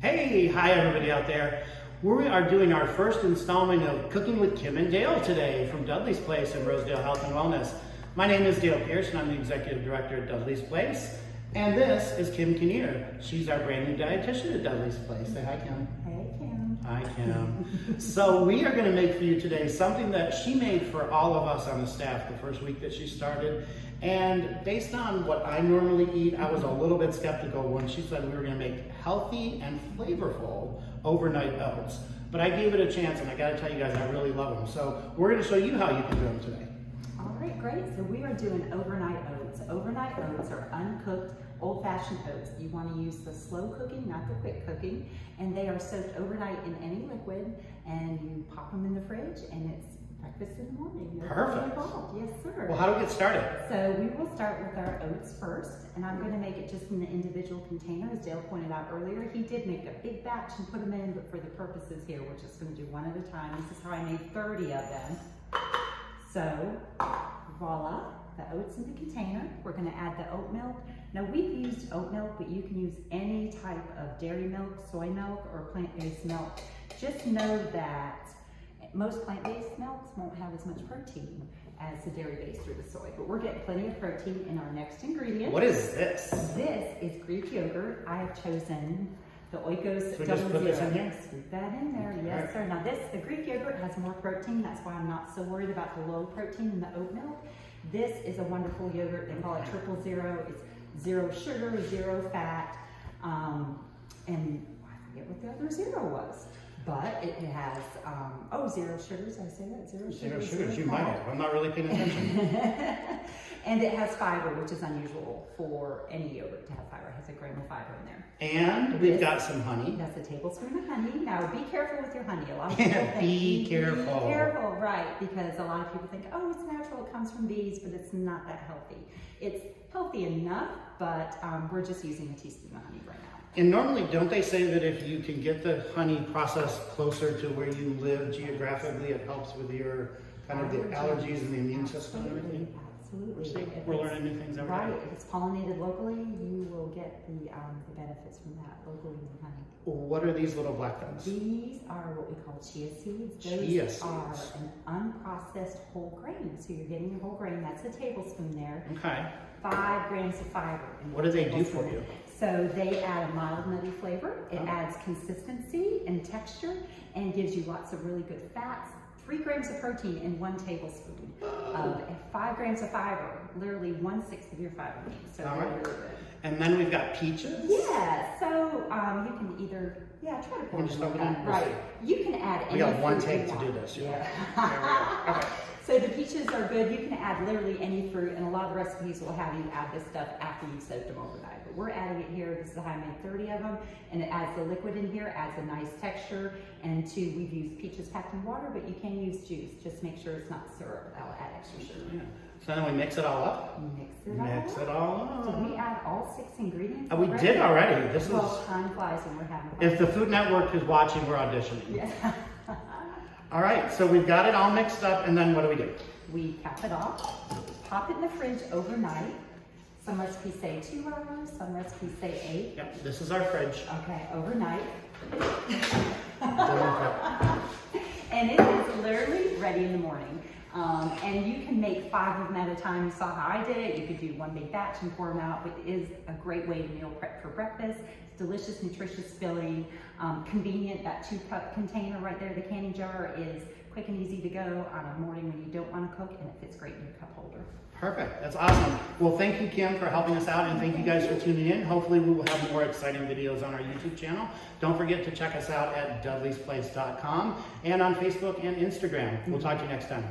Hey, hi everybody out there. We are doing our first installment of Cooking with Kim and Dale today from Dudley's Place in Rosedale Health and Wellness. My name is Dale Pierce and I'm the Executive Director at Dudley's Place. And this is Kim Kinnear. She's our brand new dietitian at Dudley's Place. Say hi, Kim. Hey, Kim. Hi, Kim. So we are going to make for you today something that she made for all of us on the staff the first week that she started. And based on what I normally eat, I was a little bit skeptical when she said we were going to make healthy and flavorful overnight oats. But I gave it a chance, and I got to tell you guys, I really love them. So we're going to show you how you can do them today. All right, great. So we are doing overnight oats. Overnight oats are uncooked, old-fashioned oats. You want to use the slow cooking, not the quick cooking. And they are soaked overnight in any liquid, and you pop them in the fridge, and it's breakfast in the morning. Perfect. Yes, sir. Well, how do we get started? So we will start with our oats first, and I'm going to make it just in the individual container. As Dale pointed out earlier, he did make a big batch and put them in, but for the purposes here, we're just going to do one at a time. This is how I made 30 of them. So, voila, the oats in the container. We're going to add the oat milk. Now, we've used oat milk, but you can use any type of dairy milk, soy milk, or plant-based milk. Just know that most plant-based milks won't have as much protein as the dairy-based or the soy, but we're getting plenty of protein in our next ingredient. What is this? This is Greek yogurt. I have chosen the Oikos So just put this in here? Scoop that in there, yes sir. Now the Greek yogurt has more protein, that's why I'm not so worried about the low protein in the oat milk. This is a wonderful yogurt, they call it 000. It's 0 sugar, 0 fat, and I forget what the other 0 was. But it has, 0 sugars, I say that? 0 sugars. 0 sugars, you might have. I'm not really paying attention. And it has fiber, which is unusual for any yogurt to have fiber. It has a gram of fiber in there. And we've got some honey. That's a tablespoon of honey. Now be careful with your honey. A lot of people think, Be careful. Be careful, right, because a lot of people think, oh, it's natural, it comes from bees, but it's not that healthy. It's healthy enough, but we're just using a teaspoon of honey right now. And normally, don't they say that if you can get the honey processed closer to where you live geographically, it helps with your kind of the allergies and the immune system and everything? Absolutely. We're learning new things every day. Right. If it's pollinated locally, you will get the benefits from that locally in the honey. What are these little black things? These are what we call chia seeds. Those are an unprocessed whole grain. So you're getting your whole grain. That's a tablespoon there. Okay. 5 grams of fiber. What do they do for you? So they add a mild nutty flavor. It adds consistency and texture and gives you lots of really good fats. 3 grams of protein in 1 tablespoon of 5 grams of fiber, literally 1/6 of your fiber needs. So really good. And then we've got peaches. Yeah, so you can either, try to pour just them open like it? that. Right. You can add any We got one fruit take you to want. do this. Yeah. Okay. So the peaches are good. You can add literally any fruit, and a lot of the recipes will have you add this stuff after you've soaked them overnight. But we're adding it here. This is how I made 30 of them, and it adds the liquid in here, adds a nice texture. And we've used peaches packed in water, but you can use juice. Just make sure it's not syrup. That'll add extra sugar. Yeah. So then we mix it all up. Mix it all up. Did we add all 6 ingredients? We did already. This well, is. time flies when we're having fun. If the Food Network is watching, we're auditioning. Yeah. All right, so we've got it all mixed up, and then what do we do? We cap it off, pop it in the fridge overnight. Some recipes say 2 hours, some recipes say 8. Yep, this is our fridge. Okay, overnight. And it is literally ready in the morning. And you can make 5 of them at a time. You saw how I did it. You could do one big batch and pour them out, but it is a great way to meal prep for breakfast. It's delicious, nutritious, filling, convenient. That 2-cup container right there, the canning jar, is quick and easy to go on a morning when you don't want to cook, and it fits great in your cup holder. Perfect, that's awesome. Well, thank you, Kim, for helping us out, and thank you guys for tuning in. Hopefully we will have more exciting videos on our YouTube channel. Don't forget to check us out at dudleysplace.com and on Facebook and Instagram. We'll talk to you next time.